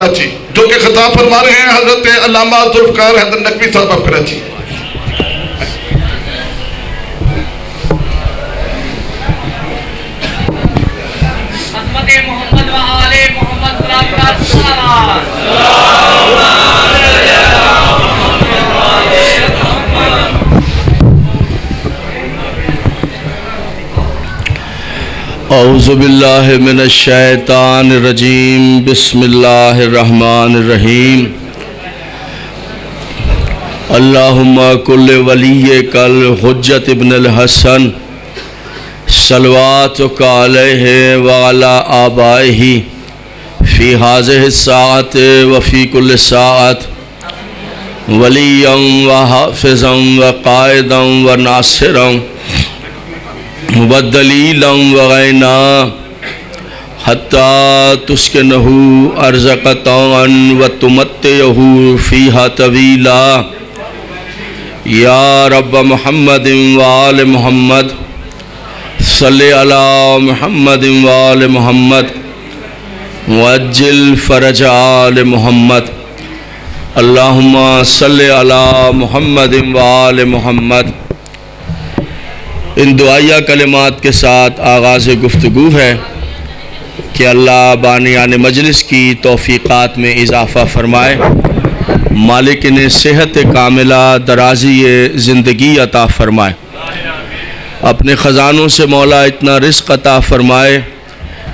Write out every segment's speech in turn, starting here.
جو کہ خطاب فرما رہے ہیں حضرت علامہ ذوالفقار حیدر نقوی صاحب آف کراچی۔ عظمت محمد و آل محمد صلوات اعوذ باللہ من الشیطان الرجیم، بسم اللہ الرحمن الرحیم۔ اللہم کل ولیک الحجت ابن الحسن صلواتک علیہ وعلی آبائہ فی ہذہ الساعۃ وفی کل ساعۃ ولیا وحافظا وقائدا وناصرا وَدَلِيلًا وَغَيْنًا حَتَّى تُسْكِنَهُ أَرْزَقَةً وَتُمَتِّعَهُ فِيهَا طَوِيلًا یا رب محمد وآل محمد صلی علی محمد وآل محمد وعجل فرج آل محمد اللہم صلی علی محمد وآل محمد۔ ان دعائیہ کلمات کے ساتھ آغاز گفتگو ہے کہ اللہ بانیان مجلس کی توفیقات میں اضافہ فرمائے، مالک نے صحت کاملہ درازی زندگی عطا فرمائے، اپنے خزانوں سے مولا اتنا رزق عطا فرمائے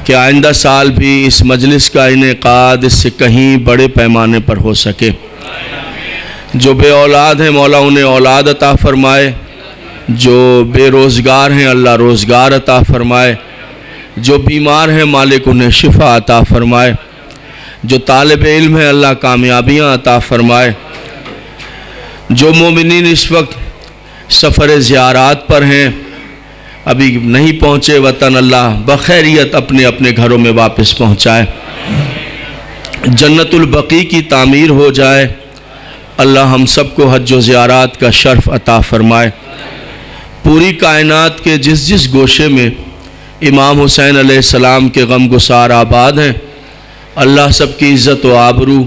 کہ آئندہ سال بھی اس مجلس کا انعقاد اس سے کہیں بڑے پیمانے پر ہو سکے۔ جو بے اولاد ہیں مولا انہیں اولاد عطا فرمائے، جو بے روزگار ہیں اللہ روزگار عطا فرمائے، جو بیمار ہیں مالک انہیں شفا عطا فرمائے، جو طالب علم ہیں اللہ کامیابیاں عطا فرمائے، جو مومنین اس وقت سفر زیارات پر ہیں ابھی نہیں پہنچے وطن اللہ بخیریت اپنے اپنے گھروں میں واپس پہنچائے، جنت البقیع کی تعمیر ہو جائے، اللہ ہم سب کو حج و زیارات کا شرف عطا فرمائے۔ پوری کائنات کے جس جس گوشے میں امام حسین علیہ السلام کے غم گسار آباد ہیں، اللہ سب کی عزت و آبرو،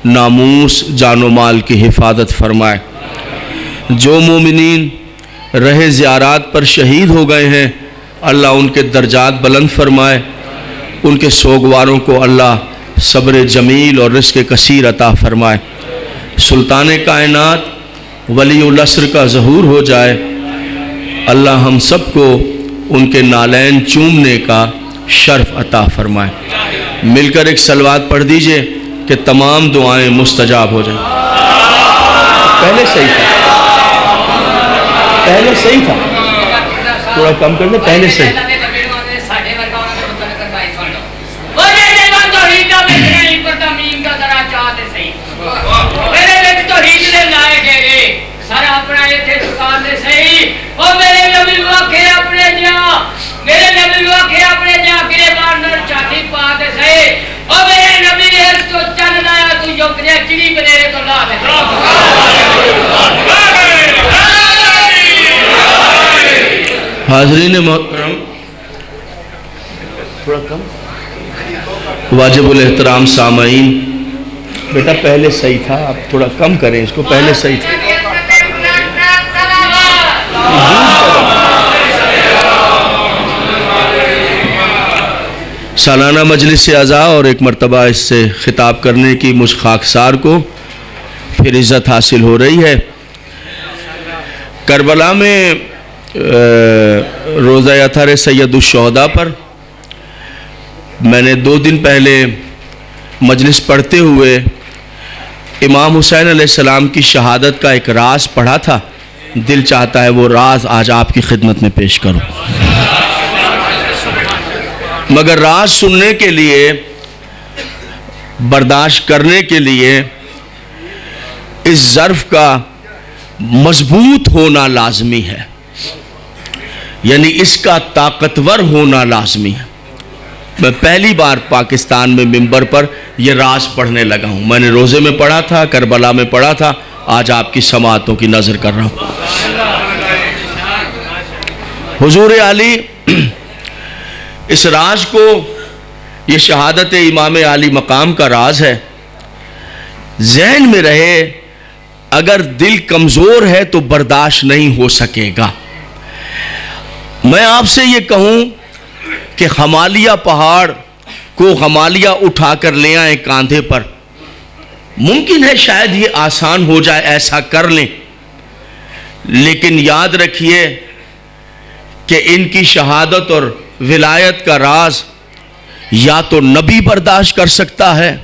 ناموس، جان و مال کی حفاظت فرمائے۔ جو مومنین رہ زیارات پر شہید ہو گئے ہیں اللہ ان کے درجات بلند فرمائے، ان کے سوگواروں کو اللہ صبر جمیل اور رزق کثیر عطا فرمائے۔ سلطان کائنات ولی العصر کا ظہور ہو جائے، اللہ ہم سب کو ان کے نالین چومنے کا شرف عطا فرمائے۔ مل کر ایک صلوات پڑھ دیجئے کہ تمام دعائیں مستجاب ہو جائیں۔ پہلے صحیح تھا، تھوڑا کم کر دیں، پہلے صحیح۔ سارا اپنا یہ تھے سکار دے صحیح او میرے نبی واقعے اپنے جہاں، میرے نبی واقعے اپنے جہاں کرے بارنر چاہتی پا دے صحیح او میرے نبی نے اس کو چل لایا تو جو کرے چلی بنیرے تو لا دے۔ حاضرین محترم، تھوڑا کم، واجب الاحترام سامعین، بیٹا پہلے صحیح تھا، آپ تھوڑا کم کریں اس کو، پہلے صحیح تھا۔ سالانہ مجلس اعزاء اور ایک مرتبہ اس سے خطاب کرنے کی مجھ خاکسار کو پھر عزت حاصل ہو رہی ہے۔ کربلا میں روزہ اطہر سید الشہداء پر میں نے 2 دن پہلے مجلس پڑھتے ہوئے امام حسین علیہ السلام کی شہادت کا ایک راز پڑھا تھا، دل چاہتا ہے وہ راز آج آپ کی خدمت میں پیش کروں، مگر راز سننے کے لیے، برداشت کرنے کے لیے اس ظرف کا مضبوط ہونا لازمی ہے، یعنی اس کا طاقتور ہونا لازمی ہے۔ میں پہلی بار پاکستان میں ممبر پر یہ راز پڑھنے لگا ہوں، میں نے روزے میں پڑھا تھا، کربلا میں پڑھا تھا، آج آپ کی سماعتوں کی نظر کر رہا ہوں۔ حضور علی اس راز کو، یہ شہادت امام عالی مقام کا راز ہے، ذہن میں رہے، اگر دل کمزور ہے تو برداشت نہیں ہو سکے گا۔ میں آپ سے یہ کہوں کہ ہمالیہ پہاڑ کو ہمالیہ اٹھا کر لے آئیں کاندھے پر، ممکن ہے شاید یہ آسان ہو جائے، ایسا کر لیں، لیکن یاد رکھیے کہ ان کی شہادت اور ولایت کا راز یا تو نبی برداشت کر سکتا ہے،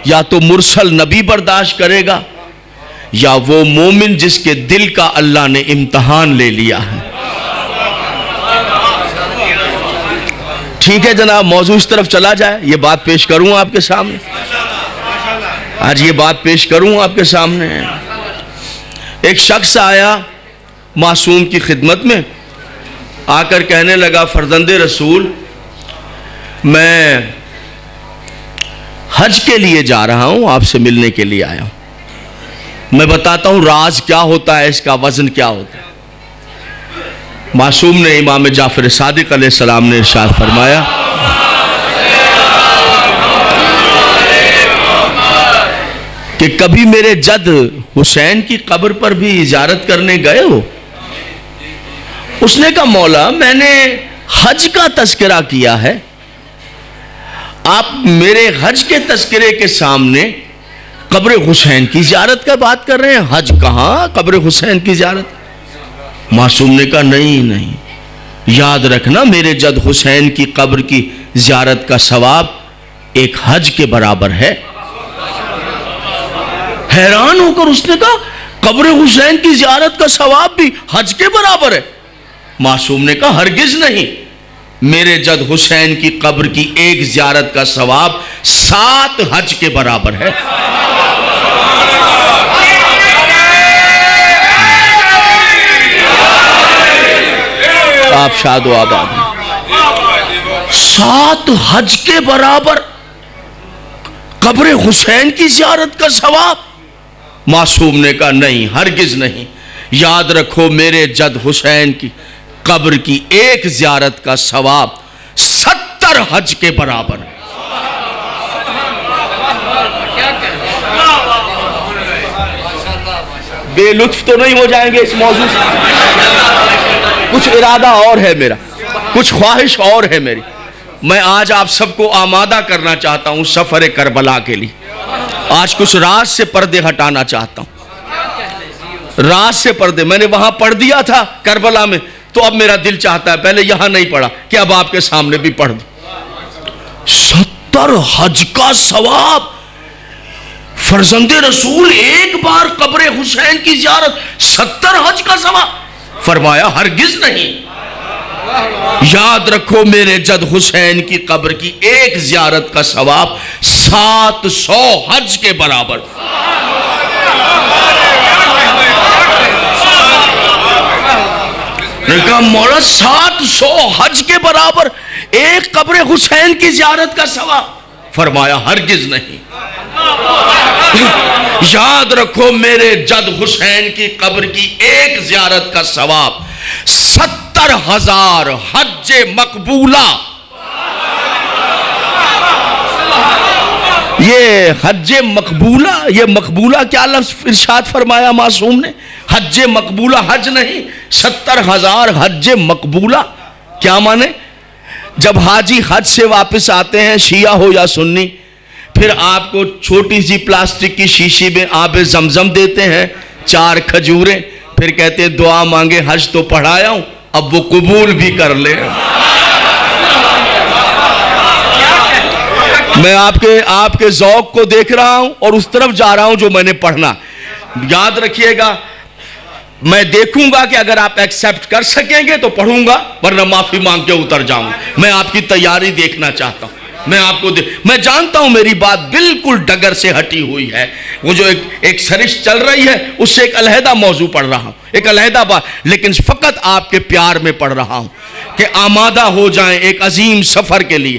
یا تو مرسل نبی برداشت کرے گا، یا وہ مومن جس کے دل کا اللہ نے امتحان لے لیا ہے۔ ٹھیک ہے جناب، موضوع اس طرف چلا جائے، یہ بات پیش کروں آپ کے سامنے، آج یہ بات پیش کروں آپ کے سامنے۔ ایک شخص آیا معصوم کی خدمت میں، آ کر کہنے لگا فرزند رسول میں حج کے لیے جا رہا ہوں، آپ سے ملنے کے لیے آیا ہوں، میں بتاتا ہوں راز کیا ہوتا ہے، اس کا وزن کیا ہوتا ہے۔ معصوم نے، امام جعفر صادق علیہ السلام نے ارشاد فرمایا کہ کبھی میرے جد حسین کی قبر پر بھی زیارت کرنے گئے ہو؟ اس نے کہا مولا میں نے حج کا تذکرہ کیا ہے، آپ میرے حج کے تذکرے کے سامنے قبر حسین کی زیارت کا بات کر رہے ہیں، حج کہاں قبر حسین کی زیارت؟ معصوم نے کہا نہیں، یاد رکھنا میرے جد حسین کی قبر کی زیارت کا ثواب ایک حج کے برابر ہے۔ حیران ہو کر اس نے کہا قبر حسین کی زیارت کا ثواب بھی حج کے برابر ہے؟ معصوم نے کہا ہرگز نہیں، میرے جد حسین کی قبر کی ایک زیارت کا ثواب 7 حج کے برابر ہے۔ آپ شاد و آباد ہیں۔ 7 حج کے برابر قبر حسین کی زیارت کا ثواب؟ معصوم نے کہا نہیں، ہرگز نہیں، یاد رکھو میرے جد حسین کی قبر کی ایک زیارت کا ثواب 70 حج کے برابر ہے۔ بے لطف تو نہیں ہو جائیں گے اس موضوع سے؟ کچھ ارادہ اور ہے میرا، کچھ خواہش اور ہے میری۔ میں آج آپ سب کو آمادہ کرنا چاہتا ہوں سفر کربلا کے لیے۔ آج کچھ راز سے پردے ہٹانا چاہتا ہوں، راز سے پردے۔ میں نے وہاں پڑھ دیا تھا کربلا میں، تو اب میرا دل چاہتا ہے پہلے یہاں نہیں پڑھا کہ اب آپ کے سامنے بھی پڑھ دوں۔ 70 حج کا ثواب، فرزند رسول ایک بار قبر حسین کی زیارت 70 حج کا ثواب؟ فرمایا ہرگز نہیں، یاد رکھو میرے جد حسین کی قبر کی ایک زیارت کا ثواب 700 حج کے برابر۔ نے کہا مولا 700 حج کے برابر ایک قبر حسین کی زیارت کا ثواب؟ فرمایا ہرگز نہیں، یاد رکھو میرے جد حسین کی قبر کی ایک زیارت کا ثواب 70,000 حج مقبولہ۔ یہ حج مقبولہ، یہ مقبولہ کیا لفظ ارشاد فرمایا معصوم نے؟ حج مقبولہ، حج نہیں، 70,000 حج مقبولہ۔ کیا مانے؟ جب حاجی حج سے واپس آتے ہیں، شیعہ ہو یا سنی، پھر آپ کو چھوٹی سی پلاسٹک کی شیشی میں آب زمزم دیتے ہیں، 4 کھجوریں، پھر کہتے ہیں دعا مانگے حج تو پڑھایا ہوں، اب وہ قبول بھی کر لے۔ میں آپ کے ذوق کو دیکھ رہا ہوں اور اس طرف جا رہا ہوں جو میں نے پڑھنا۔ یاد رکھیے گا، میں دیکھوں گا کہ اگر آپ ایکسیپٹ کر سکیں گے تو پڑھوں گا، ورنہ معافی مانگ کے اتر جاؤں گا۔ میں آپ کی تیاری دیکھنا چاہتا ہوں۔ میں جانتا ہوں میری بات بالکل ڈگر سے ہٹی ہوئی ہے، وہ جو ایک سرش چل رہی ہے اس سے ایک علیحدہ موضوع پڑھ رہا ہوں، ایک علیحدہ بات، لیکن فقط آپ کے پیار میں پڑھ رہا ہوں کہ آمادہ ہو جائیں ایک عظیم سفر کے لیے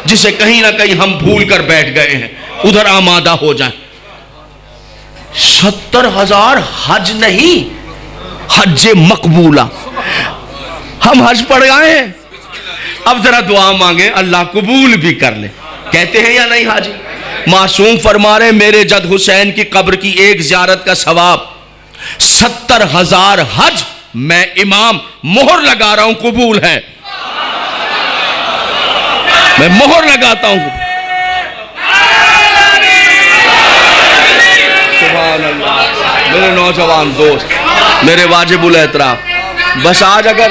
جسے کہیں نہ کہیں ہم بھول کر بیٹھ گئے ہیں، ادھر آمادہ ہو جائیں۔ 70,000 حج نہیں، حج مقبولہ۔ ہم حج پڑھ گئے ہیں، اب ذرا دعا مانگیں اللہ قبول بھی کر لے۔ کہتے ہیں یا نہیں حاجی؟ معصوم فرما رہے میرے جد حسین کی قبر کی ایک زیارت کا ثواب 70,000 حج میں امام مہر لگا رہا ہوں قبول ہے. میں مہر لگاتا ہوں. سبحان اللہ. میرے نوجوان دوست، میرے واجب الاحترام، بس آج اگر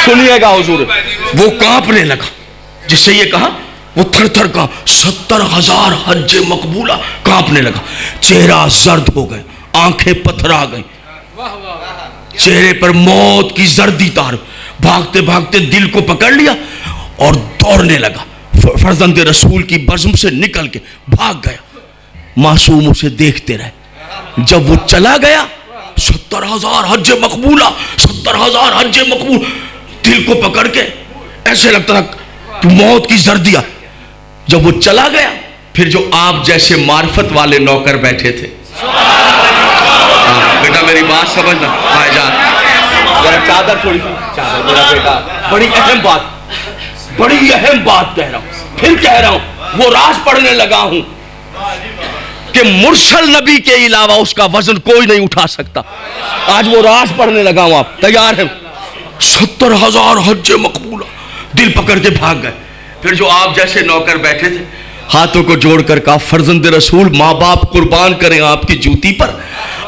سنیے گا حضور، وہ کانپنے لگا جس سے یہ کہا، وہ تھر تھر کا 70,000 حج مقبولہ کانپنے لگا. چہرہ زرد ہو گئے، آنکھیں پتھرا گئیں، چہرے پر موت کی زردی تار. بھاگتے بھاگتے دل کو پکڑ لیا اور دوڑنے لگا. فرزند رسول کی بزم سے نکل کے بھاگ گیا. معصوم اسے دیکھتے رہے. جب وہ چلا گیا 70,000 حج مقبولہ، 70,000 حج مقبول، دل کو پکڑ کے ایسے لگتا تھا کہ موت کی زردیاں. جب وہ چلا گیا پھر جو آپ جیسے معرفت والے نوکر بیٹھے تھے، بیٹا میری بات سمجھنا بھائی جان، ذرا چادر تھوڑی سی، چادر میرا بیٹا، بڑی اہم بات کہہ رہا ہوں، پھر کہہ رہا ہوں. وہ راز پڑھنے لگا ہوں کہ مرسل نبی کے علاوہ اس کا وزن کوئی نہیں اٹھا سکتا. آج وہ راز پڑھنے لگا ہوں. آپ تیار ہیں؟ 70,000 حج مقبولہ. دل پکڑ کے بھاگ گئے. پھر جو آپ جیسے نوکر بیٹھے تھے ہاتھوں کو جوڑ کر کہا، فرزند رسول ماں باپ قربان کریں آپ کی جوتی پر،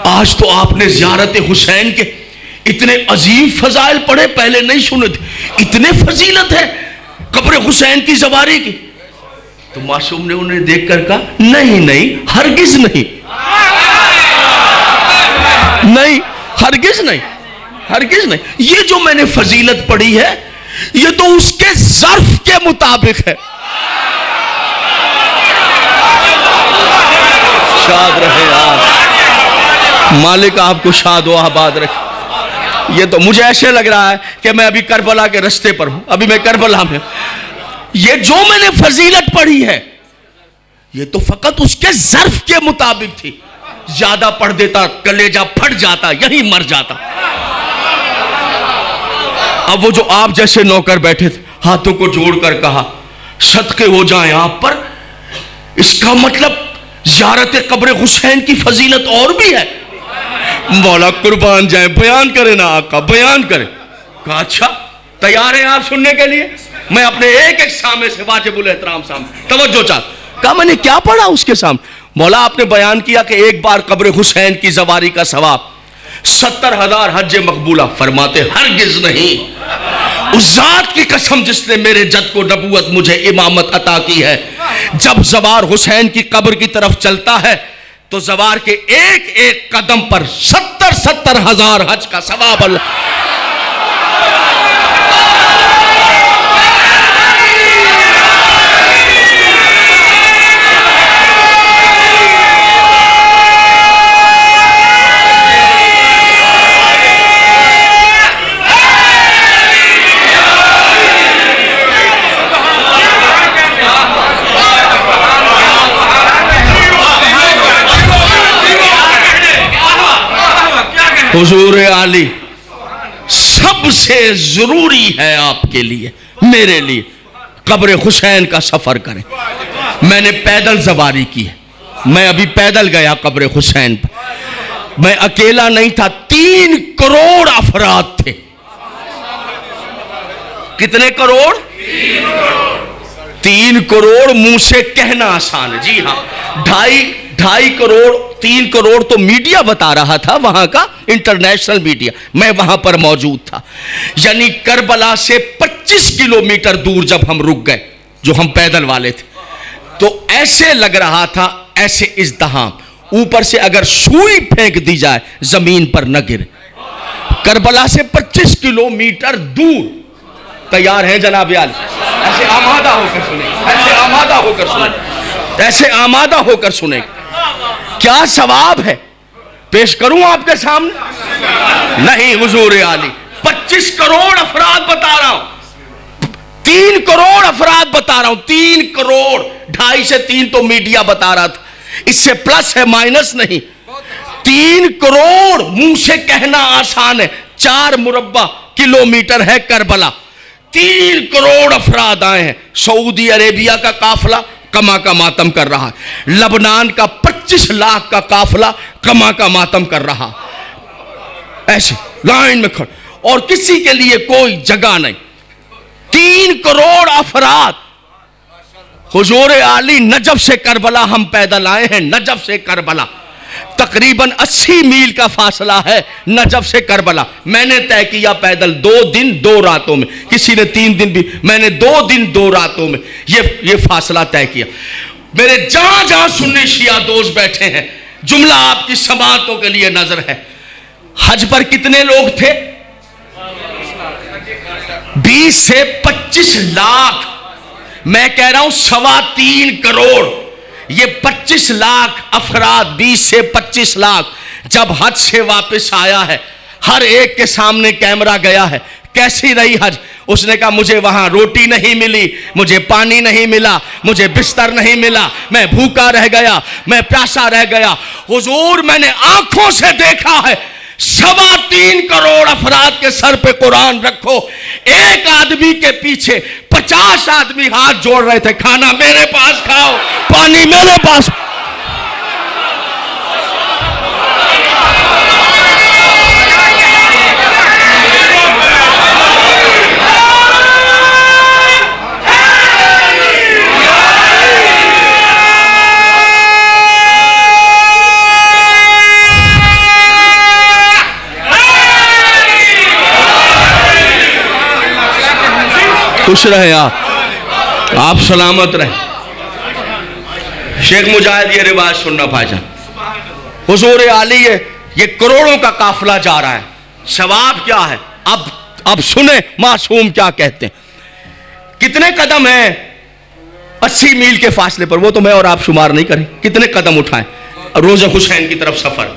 آج تو آپ نے زیارت حسین کے اتنے عظیم فضائل پڑھے، پہلے نہیں سنے تھے. اتنے فضیلت ہے قبر حسین کی زواری کی. تو معصوم نے انہیں دیکھ کر کہا، نہیں نہیں، ہرگز نہیں، نہیں ہرگز نہیں، ہرگز نہیں. یہ جو میں نے فضیلت پڑھی ہے یہ تو اس کے ظرف کے مطابق ہے. شاد رہے آپ، مالک آپ کو شاد و آباد رکھے. یہ تو مجھے ایسے لگ رہا ہے کہ میں ابھی کربلا کے رستے پر ہوں. ابھی میں کربلا میں، یہ جو میں نے فضیلت پڑھی ہے یہ تو فقط اس کے ظرف کے مطابق تھی. زیادہ پڑھ دیتا کلیجہ پھٹ جاتا، یہی مر جاتا. اب وہ جو آپ جیسے نوکر بیٹھے تھے ہاتھوں کو جوڑ کر کہا، صدقے ہو جائیں آپ پر، اس کا مطلب زیارت قبر حسین کی فضیلت اور بھی ہے. مولا قربان جائیں، بیان کریں نا آقا، بیان کریں. کہا اچھا تیار ہیں آپ سننے کے لیے؟ میں اپنے ایک ایک سامنے سے واجب الاحترام سامنے توجہ چاہتا. کہا میں نے کیا پڑھا اس کے سامنے؟ مولا آپ نے بیان کیا کہ ایک بار قبر حسین کی زواری کا ثواب 70,000 حج مقبولہ. فرماتے ہرگز نہیں، اس ذات کی قسم جس نے میرے جد کو نبوت مجھے امامت عطا کی ہے، جب زوار حسین کی قبر کی طرف چلتا ہے تو زوار کے ایک ایک قدم پر 70,000 حج کا ثواب اللہ. حضور عالی سب سے ضروری ہے آپ کے لیے، میرے لیے قبر حسین کا سفر کریں. میں نے پیدل سواری کی ہے، میں ابھی پیدل گیا قبر حسین پر. میں اکیلا نہیں تھا، 3 کروڑ افراد تھے. کتنے کروڑ؟ 3 کروڑ منہ سے کہنا آسان ہے. جی ہاں، 2.5 کروڑ 3 کروڑ تو میڈیا بتا رہا تھا، وہاں کا انٹرنیشنل میڈیا. میں وہاں پر موجود تھا. یعنی کربلا سے 25 کلومیٹر دور جب ہم رک گئے، جو ہم پیدل والے تھے، تو ایسے لگ رہا تھا ایسے ازدحام، اوپر سے اگر سوئی پھینک دی جائے زمین پر نہ گرے. کربلا سے 25 کلومیٹر دور. تیار ہیں جناب عالی؟ ایسے آمادہ ہو کر سنیں، ایسے آمادہ ہو کر سنیں، ایسے آمادہ ہو کر سنیں. کیا ثواب ہے پیش کروں آپ کے سامنے؟ نہیں حضور عالی، 25 کروڑ افراد بتا رہا ہوں، 3 کروڑ افراد بتا رہا ہوں. 3 کروڑ، 2.5 سے 3 تو میڈیا بتا رہا تھا، اس سے پلس ہے مائنس نہیں. 3 کروڑ منہ سے کہنا آسان ہے. 4 مربع کلومیٹر ہے کربلا. 3 کروڑ افراد آئے ہیں. سعودی عربیہ کا قافلہ کما کا ماتم کر رہا ہے. لبنان کا 25 لاکھ کا قافلہ کما کا ماتم کر رہا. ایسے لائن میں کھڑے اور کسی کے لیے کوئی جگہ نہیں. 3 کروڑ افراد. حضور عالی نجف سے کربلا ہم پیدل آئے ہیں. نجف سے کربلا تقریباً 80 میل کا فاصلہ ہے. نجف سے کربلا میں نے طے کیا پیدل 2 دن 2 راتوں میں. کسی نے 3 دن بھی, میں نے 2 دن 2 راتوں میں یہ فاصلہ طے کیا. میرے جہاں جہاں سنی شیعہ دوست بیٹھے ہیں, جملہ آپ کی سماعتوں کے لیے نظر ہے. حج پر کتنے لوگ تھے؟ 20 سے 25 لاکھ. میں کہہ رہا ہوں 3.25 کروڑ. یہ 25 لاکھ افراد, 20 سے 25 لاکھ جب حج سے واپس آیا ہے, ہر ایک کے سامنے کیمرہ گیا ہے. کیسی رہی حج؟ اس نے کہا مجھے وہاں روٹی نہیں ملی, مجھے پانی نہیں ملا, مجھے بستر نہیں ملا, میں بھوکا رہ گیا, میں پیاسا رہ گیا. حضور میں نے آنکھوں سے دیکھا ہے 3.25 کروڑ افراد کے سر پہ قرآن رکھو, ایک آدمی کے پیچھے 50 آدمی ہاتھ جوڑ رہے تھے. کھانا میرے پاس کھاؤ, پانی میرے پاس. خوش رہے آپ سلامت رہیں. شیخ مجاہد یہ روایت سننا بھائی جان. حضور عالی یہ کروڑوں کا قافلہ جا رہا ہے. ثواب کیا ہے اب سنیں معصوم کیا کہتے ہیں. کتنے قدم ہیں 80 میل کے فاصلے پر؟ وہ تو میں اور آپ شمار نہیں کریں. کتنے قدم اٹھائیں. روزہ حسین کی طرف سفر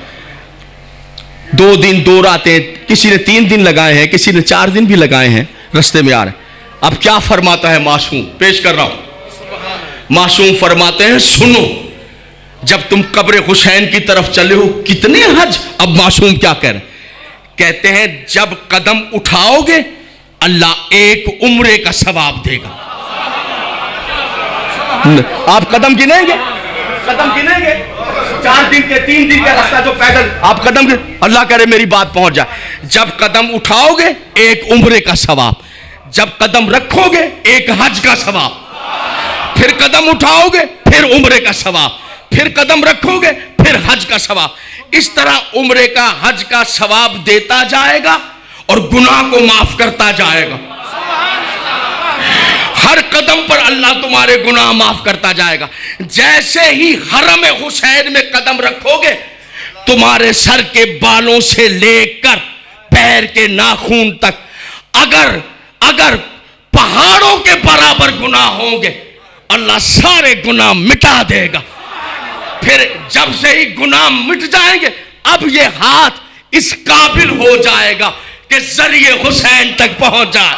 2 دن 2 راتیں, کسی نے 3 دن لگائے ہیں, کسی نے 4 دن بھی لگائے ہیں, رستے میں آ رہے ہیں. اب کیا فرماتا ہے معصوم, پیش کر رہا ہوں. معصوم فرماتے ہیں سنو, جب تم قبر حسین کی طرف چلے ہو کتنے حج. اب معصوم کیا کہہ رہے ہیں؟ کہتے ہیں جب قدم اٹھاؤ گے اللہ 1 عمرے کا ثواب دے گا. آپ قدم گنیں گے, 4 دن کے 3 دن کا راستہ جو پیدل آپ قدم گنے, اللہ کرے میری بات پہنچ جائے. جب قدم اٹھاؤ گے 1 عمرے کا ثواب, جب قدم رکھو گے 1 حج کا ثواب, پھر قدم اٹھاؤ گے پھر عمرے کا ثواب, پھر قدم رکھو گے پھر حج کا ثواب. اس طرح عمرے کا حج کا ثواب دیتا جائے گا اور گناہ کو معاف کرتا جائے گا. ہر قدم پر اللہ تمہارے گناہ معاف کرتا جائے گا. جیسے ہی حرم حسین میں قدم رکھو گے تمہارے سر کے بالوں سے لے کر پیر کے ناخون تک اگر پہاڑوں کے برابر گناہ ہوں گے اللہ سارے گناہ مٹا دے گا. پھر جب سے ہی گناہ مٹ جائیں گے اب یہ ہاتھ اس قابل ہو جائے گا کہ ذریعے حسین تک پہنچ جائے.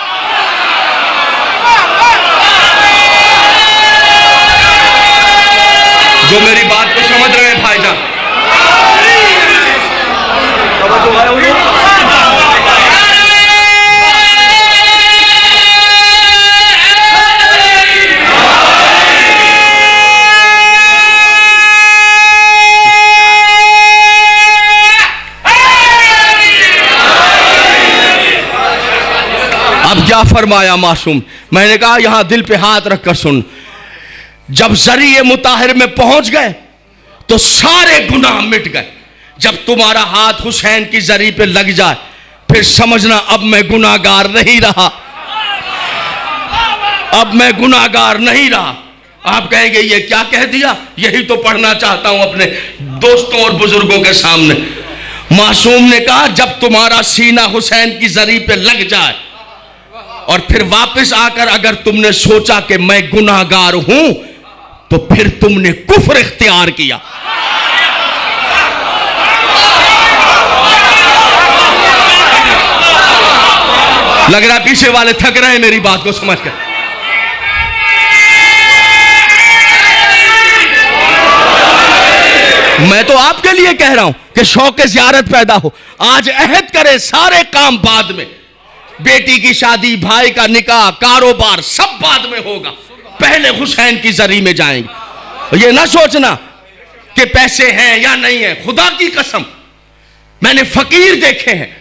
جو میری بات کو سمجھ رہے ہیں بھائی جان, اب کیا فرمایا معصوم. میں نے کہا یہاں دل پہ ہاتھ رکھ کر سن. جب ذریعے مطہر میں پہنچ گئے تو سارے گناہ مٹ گئے. جب تمہارا ہاتھ حسین کی ذریعے پہ لگ جائے پھر سمجھنا اب میں گناہگار نہیں رہا, اب میں گناہگار نہیں رہا. آپ کہیں گے یہ کیا کہہ دیا, یہی تو پڑھنا چاہتا ہوں اپنے دوستوں اور بزرگوں کے سامنے. معصوم نے کہا جب تمہارا سینہ حسین کی ذریعے پہ لگ جائے اور پھر واپس آ کر اگر تم نے سوچا کہ میں گناہگار ہوں تو پھر تم نے کفر اختیار کیا. لگ رہا پیچھے والے تھک رہے ہیں میری بات کو سمجھ کر. میں تو آپ کے لیے کہہ رہا ہوں کہ شوق زیارت پیدا ہو. آج عہد کرے سارے کام بعد میں, بیٹی کی شادی، بھائی کا نکاح، کاروبار سب بعد میں ہوگا، پہلے حسین کی زری میں جائیں گے۔ یہ نہ سوچنا کہ پیسے ہیں یا نہیں ہیں، خدا کی قسم میں نے فقیر دیکھے ہیں،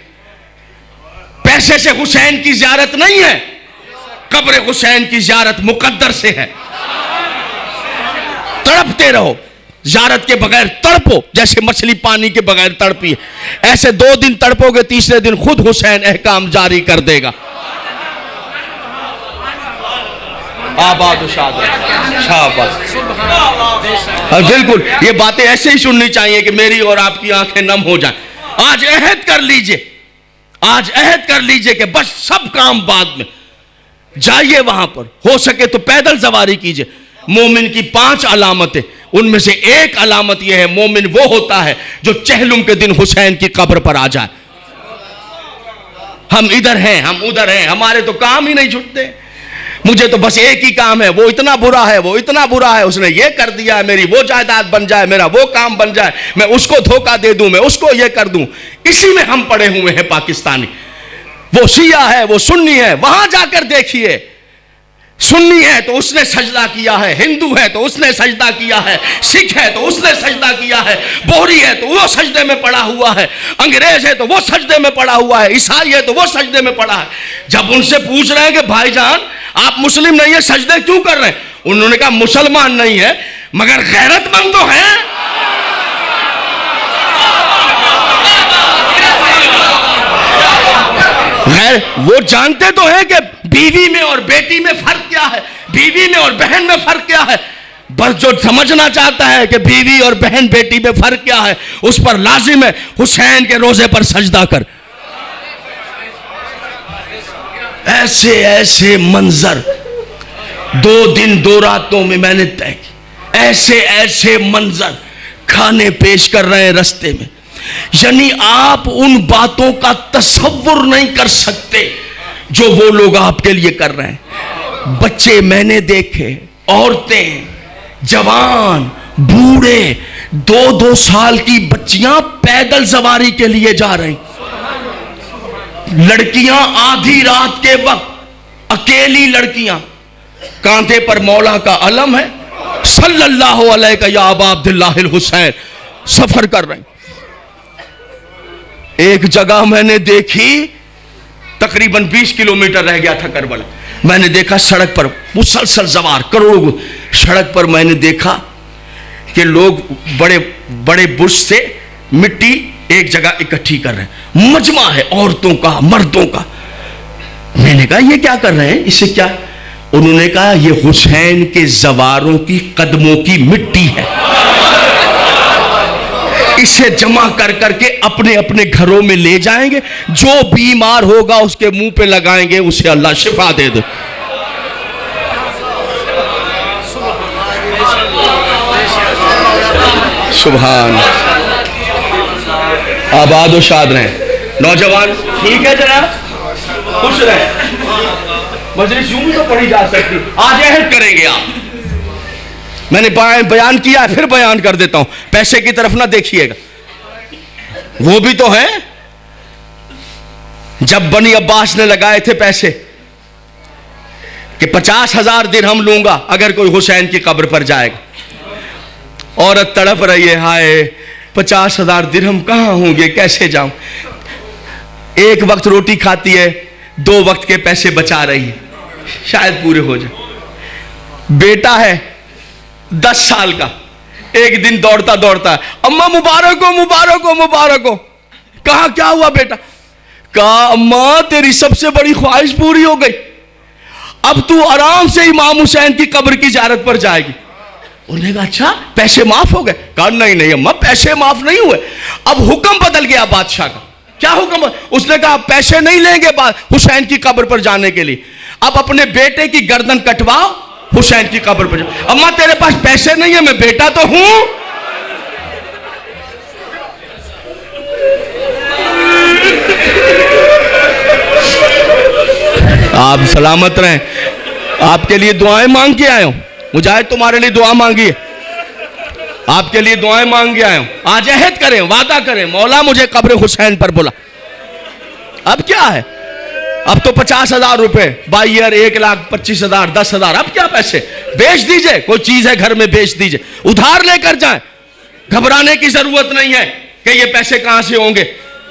پیسے سے حسین کی زیارت نہیں ہے، قبر حسین کی زیارت مقدر سے ہے۔ تڑپتے رہو، زیارت کے بغیر تڑپو، جیسے مچھلی پانی کے بغیر تڑپی ہے، ایسے 2 دن تڑپو گے، تیسرے دن خود حسین احکام جاری کر دے گا۔ آباد و شاد شاباش، بالکل یہ باتیں ایسے ہی سننی چاہیے کہ میری اور آپ کی آنکھیں نم ہو جائیں۔ آج عہد کر لیجئے، آج عہد کر لیجئے کہ بس سب کام بعد میں، جائیے وہاں پر، ہو سکے تو پیدل سواری کیجئے۔ مومن کی 5 علامتیں، ان میں سے ایک علامت یہ ہے، مومن وہ ہوتا ہے جو چہلم کے دن حسین کی قبر پر آ جائے۔ ہم ادھر ہیں، ہم ادھر ہیں، ہمارے تو کام ہی نہیں چھٹتے، مجھے تو بس ایک ہی کام ہے، وہ اتنا برا ہے، وہ اتنا برا ہے، اس نے یہ کر دیا ہے، میری وہ جائیداد بن جائے، میرا وہ کام بن جائے، میں اس کو دھوکہ دے دوں، میں اس کو یہ کر دوں۔ اسی میں ہم پڑے ہوئے ہیں پاکستانی۔ وہ شیعہ ہے، وہ سنی ہے، وہاں جا کر دیکھیے، سنی ہے تو اس نے سجدہ کیا ہے، ہندو ہے تو اس نے سجدہ کیا ہے، سکھ ہے تو اس نے سجدہ کیا ہے، بوہری ہے تو وہ سجدے میں پڑا ہوا ہے، انگریز ہے تو وہ سجدے میں پڑا ہوا ہے، عیسائی ہے تو وہ سجدے میں پڑا ہے۔ جب ان سے پوچھ رہے ہیں کہ بھائی جان آپ مسلم نہیں ہیں، سجدے کیوں کر رہے ہیں؟ انہوں نے کہا مسلمان نہیں ہے مگر غیرت مند تو ہیں۔ وہ جانتے تو ہیں کہ بیوی میں اور بیٹی میں فرق کیا ہے، بیوی میں اور بہن میں فرق کیا ہے، بس جو سمجھنا چاہتا ہے کہ بیوی اور بہن بیٹی میں فرق کیا ہے، اس پر لازم ہے حسین کے روزے پر سجدہ کر۔ ایسے ایسے منظر 2 دن 2 راتوں میں میں نے طے کی، ایسے ایسے منظر کھانے پیش کر رہے ہیں رستے میں، یعنی آپ ان باتوں کا تصور نہیں کر سکتے جو وہ لوگ آپ کے لیے کر رہے ہیں۔ بچے میں نے دیکھے، عورتیں، جوان، بوڑھے، 2 سال کی بچیاں پیدل سواری کے لیے جا رہی، لڑکیاں آدھی رات کے وقت، اکیلی لڑکیاں، کاندھے پر مولا کا علم ہے، صلی اللہ علیہ یا ابا عبداللہ الحسین، سفر کر رہے ہیں۔ ایک جگہ میں نے دیکھی، تقریباً 20 کلومیٹر رہ گیا تھا کربلا، میں نے دیکھا سڑک پر مسلسل سوار کروڑوں، سڑک پر میں نے دیکھا کہ لوگ بڑے بڑے برش سے مٹی ایک جگہ اکٹھی کر رہے ہیں، مجمع ہے عورتوں کا، مردوں کا۔ میں نے کہا یہ کیا کر رہے ہیں، اس سے کیا؟ انہوں نے کہا یہ حسین کے زواروں کی قدموں کی مٹی ہے، اسے جمع کر کر کے اپنے اپنے گھروں میں لے جائیں گے، جو بیمار ہوگا اس کے منہ پہ لگائیں گے، اسے اللہ شفا دے دے۔ سبحان، آباد و شاد رہیں نوجوان، ٹھیک ہے جناب، خوش رہیں، مجلس یوں بھی تو پڑھی جا سکتی، آج عہد کریں گے آپ۔ میں نے بیان کیا ہے، پھر بیان کر دیتا ہوں، پیسے کی طرف نہ دیکھیے گا، وہ بھی تو ہے۔ جب بنی عباس نے لگائے تھے پیسے کہ 50,000 درہم لوں گا اگر کوئی حسین کی قبر پر جائے گا، عورت تڑپ رہی ہے، ہائے 50,000 درہم کہاں ہوں گے، کیسے جاؤں؟ ایک وقت روٹی کھاتی ہے، 2 وقت کے پیسے بچا رہی ہے، شاید پورے ہو جائے۔ بیٹا ہے 10 سال کا، ایک دن دوڑتا دوڑتا ہے، اماں مبارک ہو مبارک ہو مبارک ہو۔ کہا کیا ہوا بیٹا؟ کہا اماں تیری سب سے بڑی خواہش پوری ہو گئی، اب تو آرام سے امام حسین کی قبر کی زیارت پر جائے گی۔ انہوں نے کہا اچھا پیسے معاف ہو گئے؟ کہا نہیں نہیں اماں پیسے معاف نہیں ہوئے، اب حکم بدل گیا بادشاہ کا۔ کیا حکم؟ اس نے کہا پیسے نہیں لیں گے حسین کی قبر پر جانے کے لیے، اب اپنے بیٹے کی گردن کٹواؤ، حسین کی قبر پر جاؤ۔ اماں تیرے پاس پیسے نہیں ہیں، میں بیٹا تو ہوں۔ آپ سلامت رہیں، آپ کے لیے دعائیں مانگ کے آئے ہوں، مجاہد تمہارے لیے دعا مانگی ہے، آپ کے لیے دعائیں مانگ کے آئے ہوں۔ آج عہد کریں، وعدہ کریں، مولا مجھے قبر حسین پر بلا۔ اب کیا ہے، اب تو 50,000 روپے بائی ایئر 1,25,000 10,000 اب کیا پیسے بیچ دیجئے کوئی چیز ہے گھر میں بیچ دیجئے ادھار لے کر جائیں گھبرانے کی ضرورت نہیں ہے کہ یہ پیسے کہاں سے ہوں گے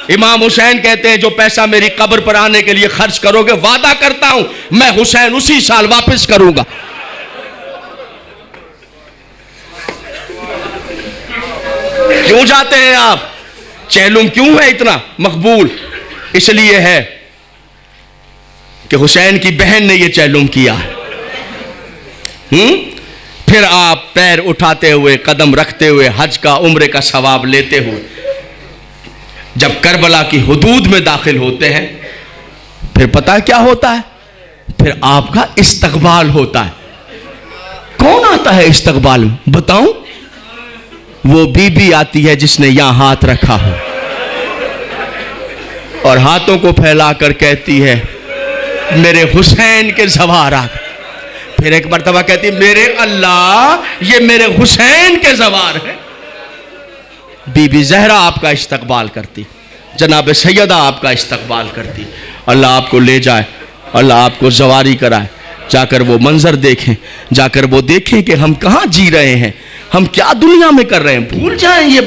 امام حسین کہتے ہیں جو پیسہ میری قبر پر آنے کے لیے خرچ کرو گے وعدہ کرتا ہوں میں حسین اسی سال واپس کروں گا کیوں جاتے ہیں آپ چہلم کیوں ہے اتنا مقبول اس لیے ہے کہ حسین کی بہن نے یہ چہلم کیا پھر آپ پیر اٹھاتے ہوئے قدم رکھتے ہوئے حج کا عمرے کا ثواب لیتے ہوئے جب کربلا کی حدود میں داخل ہوتے ہیں پھر پتہ کیا ہوتا ہے پھر آپ کا استقبال ہوتا ہے کون آتا ہے استقبال میں بتاؤں وہ بی بی آتی ہے جس نے یہاں ہاتھ رکھا ہو اور ہاتھوں کو پھیلا کر کہتی ہے میرے حسین کے زوار آ گئے پھر ایک مرتبہ کہتی ہے میرے اللہ یہ میرے حسین کے زوار ہے بی بی زہرا آپ کا استقبال کرتی جناب سیدہ آپ کا استقبال کرتی اللہ آپ کو لے جائے اللہ آپ کو زواری کرائے جا کر وہ منظر دیکھیں جا کر وہ دیکھیں کہ ہم کہاں جی رہے ہیں ہم کیا دنیا میں کر رہے ہیں بھول جائیں یہ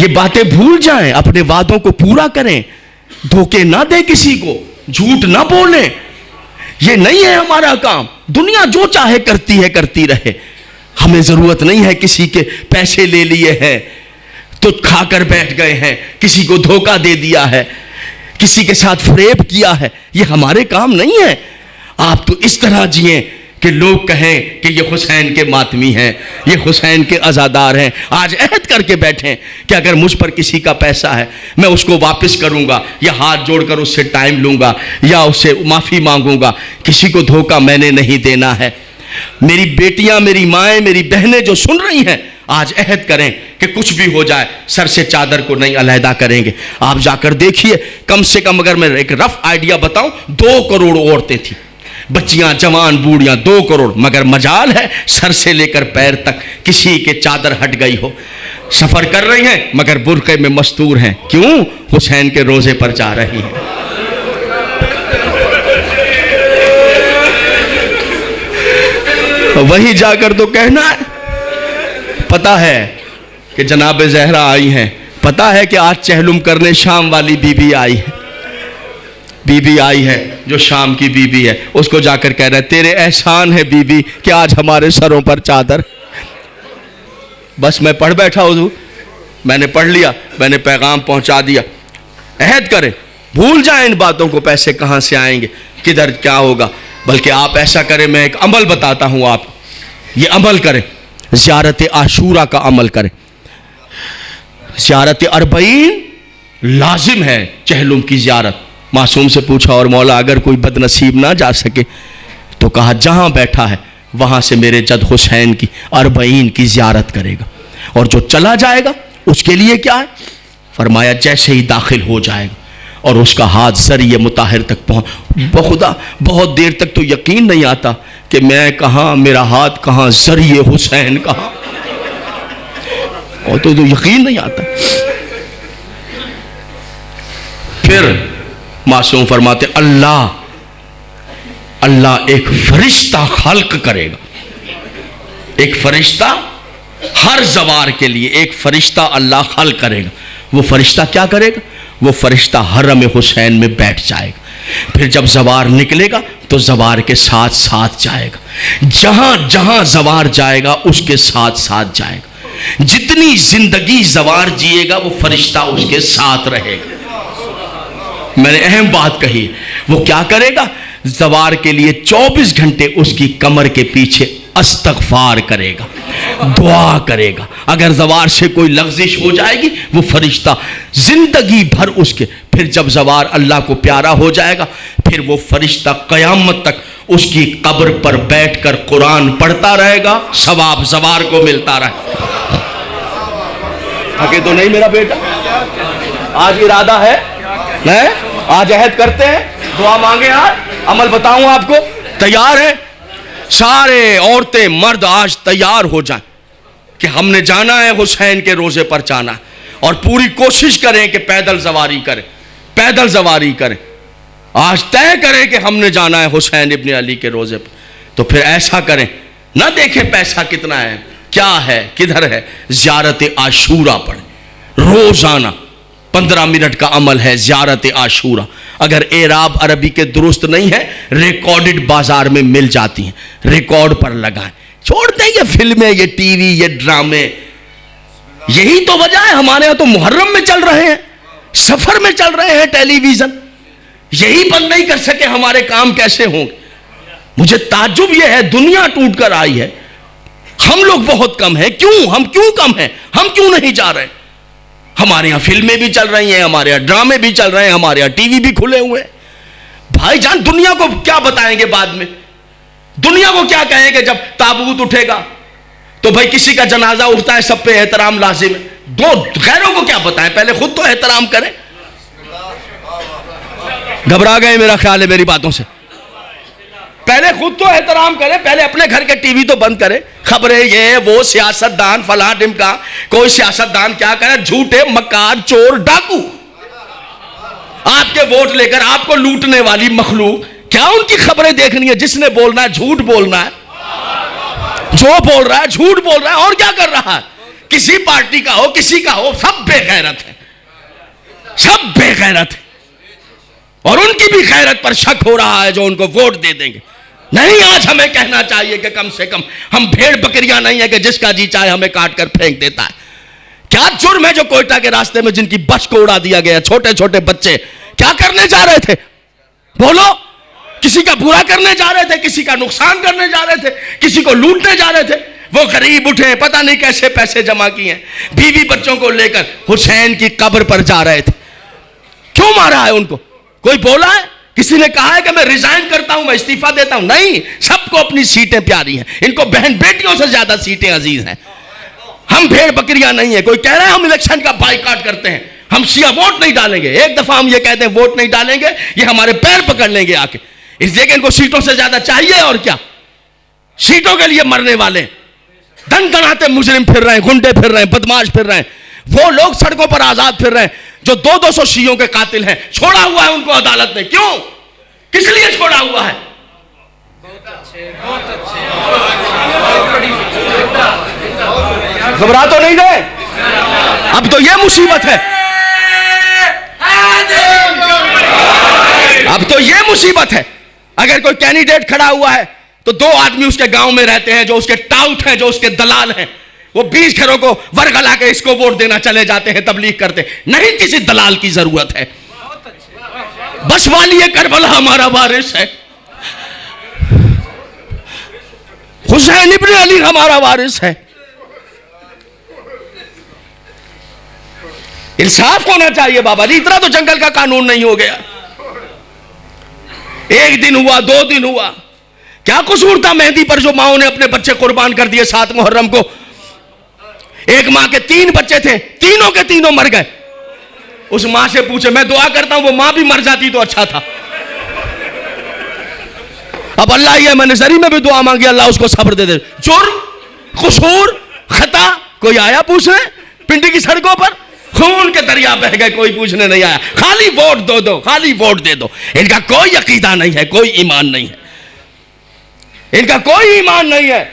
باتیں بھول جائیں اپنے وعدوں کو پورا کریں دھوکے نہ دیں کسی کو جھوٹ نہ بولیں یہ نہیں ہے ہمارا کام دنیا جو چاہے کرتی ہے کرتی رہے ہمیں ضرورت نہیں ہے کسی کے پیسے لے لیے ہیں تو کھا کر بیٹھ گئے ہیں کسی کو دھوکہ دے دیا ہے کسی کے ساتھ فریب کیا ہے یہ ہمارے کام نہیں ہے آپ تو اس طرح جئیں کہ لوگ کہیں کہ یہ حسین کے ماتمی ہیں یہ حسین کے عزادار ہیں آج عہد کر کے بیٹھیں کہ اگر مجھ پر کسی کا پیسہ ہے میں اس کو واپس کروں گا یا ہاتھ جوڑ کر اس سے ٹائم لوں گا یا اس سے معافی مانگوں گا کسی کو دھوکہ میں نے نہیں دینا ہے میری بیٹیاں میری مائیں میری بہنیں جو سن رہی ہیں آج عہد کریں کہ کچھ بھی ہو جائے سر سے چادر کو نہیں علیحدہ کریں گے آپ جا کر دیکھیے کم سے کم اگر میں ایک رف آئیڈیا بتاؤں 2 کروڑ عورتیں تھیں بچیاں جوان بوڑھیاں 2 کروڑ مگر مجال ہے سر سے لے کر پیر تک کسی کے چادر ہٹ گئی ہو سفر کر رہی ہیں مگر برقعے میں مستور ہیں کیوں حسین کے روزے پر جا رہی ہیں وہی جا کر تو کہنا ہے پتا ہے کہ جناب زہرا آئی ہیں پتا ہے کہ آج چہلم کرنے شام والی بی بی آئی ہے بی بی آئی ہے جو شام کی بی بی ہے اس کو جا کر کہہ رہا ہے تیرے احسان ہے بی بی کہ آج ہمارے سروں پر چادر بس میں پڑھ بیٹھا حضور میں نے پڑھ لیا میں نے پیغام پہنچا دیا عہد کریں بھول جائیں ان باتوں کو پیسے کہاں سے آئیں گے کدھر کیا ہوگا بلکہ آپ ایسا کریں میں ایک عمل بتاتا ہوں آپ یہ عمل کریں زیارت عاشورہ کا عمل کریں زیارت 40 لازم ہے چہلم کی زیارت معصوم سے پوچھا اور مولا اگر کوئی بد نصیب نہ جا سکے تو کہا جہاں بیٹھا ہے وہاں سے میرے جد حسین کی 40 کی زیارت کرے گا اور جو چلا جائے گا اس کے لیے کیا ہے فرمایا جیسے ہی داخل ہو جائے گا اور اس کا ہاتھ ذریعہ مطہر تک پہنچ بخدا بہت دیر تک تو یقین نہیں آتا کہ میں کہاں میرا ہاتھ کہاں ذریعہ حسین کہاں اور تو یقین نہیں آتا پھر معصوم فرماتے اللہ ایک فرشتہ خلق کرے گا ایک فرشتہ ہر زوار کے لیے ایک فرشتہ اللہ خلق کرے گا وہ فرشتہ کیا کرے گا وہ فرشتہ حرم حسین میں بیٹھ جائے گا پھر جب زوار نکلے گا تو زوار کے ساتھ ساتھ جائے گا جہاں جہاں زوار جائے گا اس کے ساتھ ساتھ جائے گا جتنی زندگی زوار جیے گا وہ فرشتہ اس کے ساتھ رہے گا میں نے اہم بات کہی وہ کیا کرے گا زوار کے لیے 24 گھنٹے اس کی کمر کے پیچھے استغفار کرے گا دعا کرے گا اگر زوار سے کوئی لغزش ہو جائے گی وہ فرشتہ زندگی بھر اس کے پھر جب زوار اللہ کو پیارا ہو جائے گا پھر وہ فرشتہ قیامت تک اس کی قبر پر بیٹھ کر قرآن پڑھتا رہے گا ثواب زوار کو ملتا رہے تھکے تو نہیں میرا بیٹا آج ارادہ ہے آج عہد کرتے ہیں دعا مانگے آج عمل بتاؤں آپ کو تیار ہے سارے عورتیں مرد آج تیار ہو جائیں کہ ہم نے جانا ہے حسین کے روزے پر جانا ہے اور پوری کوشش کریں کہ پیدل سواری کریں پیدل سواری کریں, آج طے کریں کہ ہم نے جانا ہے حسین ابن علی کے روزے پر, تو پھر ایسا کریں, نہ دیکھیں پیسہ کتنا ہے, کیا ہے, کدھر ہے, زیارت عاشورہ پڑھیں روزانہ. 15 منٹ کا عمل ہے زیارت عاشورہ. اگر اعراب عربی کے درست نہیں ہے, ریکارڈڈ بازار میں مل جاتی ہیں, ریکارڈ پر لگائیں. چھوڑ دیں یہ فلمیں, یہ ٹی وی, یہ ڈرامے. یہی تو وجہ ہے, ہمارے یہاں تو محرم میں چل رہے ہیں, سفر میں چل رہے ہیں ٹیلی ویژن. یہی بند نہیں کر سکے, ہمارے کام کیسے ہوں گے؟ مجھے تعجب یہ ہے, دنیا ٹوٹ کر آئی ہے, ہم لوگ بہت کم ہیں. کیوں؟ ہم کیوں کم ہیں؟ ہم کیوں نہیں جا رہے؟ ہمارے یہاں فلمیں بھی چل رہی ہیں, ہمارے یہاں ڈرامے بھی چل رہے ہیں, ہمارے یہاں ٹی وی بھی کھلے ہوئے ہیں. بھائی جان, دنیا کو کیا بتائیں گے بعد میں؟ دنیا کو کیا کہیں گے جب تابوت اٹھے گا تو بھائی کسی کا جنازہ اٹھتا ہے, سب پہ احترام لازم ہے. غیروں کو کیا بتائیں, پہلے خود تو احترام کریں. گھبرا گئے میرا خیال ہے میری باتوں سے. پہلے خود تو احترام کریں, پہلے اپنے گھر کے ٹی وی تو بند کریں. خبریں یہ وہ, سیاست دان فلاں ڈمکا, کوئی سیاست دان کیا کرے, جھوٹے مکار چور ڈاکو, آپ کے ووٹ لے کر آپ کو لوٹنے والی مخلوق, کیا ان کی خبریں دیکھنی ہے؟ جس نے بولنا ہے جھوٹ بولنا ہے, جو بول رہا ہے جھوٹ بول رہا ہے, اور کیا کر رہا ہے؟ کسی پارٹی کا ہو کسی کا ہو, سب بے غیرت ہے, سب بے غیرت ہے. اور ان کی بھی غیرت پر شک ہو رہا ہے جو ان کو ووٹ دے دیں گے. نہیں, آج ہمیں کہنا چاہیے کہ کم سے کم ہم بھیڑ بکریاں نہیں ہیں کہ جس کا جی چاہے ہمیں کاٹ کر پھینک دیتا ہے. کیا جرم ہے جو کوئٹہ کے راستے میں جن کی بس کو اڑا دیا گیا؟ چھوٹے چھوٹے بچے کیا کرنے جا رہے تھے؟ بولو. کسی کا برا کرنے جا رہے تھے, کسی کا نقصان کرنے جا رہے تھے, کسی کو لوٹنے جا رہے تھے. وہ غریب اٹھے, پتہ نہیں کیسے پیسے جمع کیے ہیں, بیوی بچوں کو لے کر حسین کی قبر پر جا رہے تھے. کیوں مارا ہے ان کو؟ کوئی بولا ہے؟ کسی نے کہا ہے کہ میں ریزائن کرتا ہوں, میں استعفیٰ دیتا ہوں؟ نہیں, سب کو اپنی سیٹیں پیاری ہیں, ان کو بہن بیٹیوں سے زیادہ سیٹیں عزیز ہیں. ہم بھیڑ بکریاں نہیں ہیں. کوئی کہہ رہا ہے ہم الیکشن کا بائیکاٹ کرتے ہیں, ہم شیعہ ووٹ نہیں ڈالیں گے. ایک دفعہ ہم یہ کہتے ہیں ووٹ نہیں ڈالیں گے, یہ ہمارے پیر پکڑ لیں گے آ کے, اس لیے کہ ان کو سیٹوں سے زیادہ چاہیے. اور کیا, سیٹوں کے لیے مرنے والے دن دناتے مجرم پھر رہے ہیں, گنڈے پھر رہے ہیں, بدماش پھر رہے ہیں. وہ لوگ سڑکوں پر آزاد پھر رہے ہیں جو 200 شیعوں کے قاتل ہیں. چھوڑا ہوا ہے ان کو عدالت نے. کیوں؟ کس لیے چھوڑا ہوا ہے؟ گھبرا تو نہیں گئے؟ اب تو یہ مصیبت ہے, اب تو یہ مصیبت ہے. اگر کوئی کینڈیڈیٹ کھڑا ہوا ہے تو 2 آدمی اس کے گاؤں میں رہتے ہیں جو اس کے ٹاؤٹ ہیں, جو اس کے دلال ہیں, وہ 20 گھروں کو ورگلا کے اس کو ووٹ دینا چلے جاتے ہیں, تبلیغ کرتے. نہیں, کسی دلال کی ضرورت ہے. بس والی کربلا ہمارا وارث ہے, حسین ابن علی ہمارا وارث ہے. انصاف ہونا چاہیے بابا جی, اتنا تو جنگل کا قانون نہیں ہو گیا. 1 دن ہوا, 2 دن ہوا, کیا قصور تھا مہندی پر جو ماؤں نے اپنے بچے قربان کر دیے 7 محرم کو؟ ایک ماں کے 3 بچے تھے, تینوں کے تینوں مر گئے. اس ماں سے پوچھے, میں دعا کرتا ہوں وہ ماں بھی مر جاتی تو اچھا تھا. اب اللہ یہ, میں نے زری میں بھی دعا مانگی, اللہ اس کو صبر دے دے. جرم, قصور, خطا, کوئی آیا پوچھنے؟ پنڈی کی سڑکوں پر خون کے دریا بہہ گئے, کوئی پوچھنے نہیں آیا. خالی ووٹ دو, خالی ووٹ دے دو. ان کا کوئی عقیدہ نہیں ہے, کوئی ایمان نہیں ہے, ان کا کوئی ایمان نہیں ہے.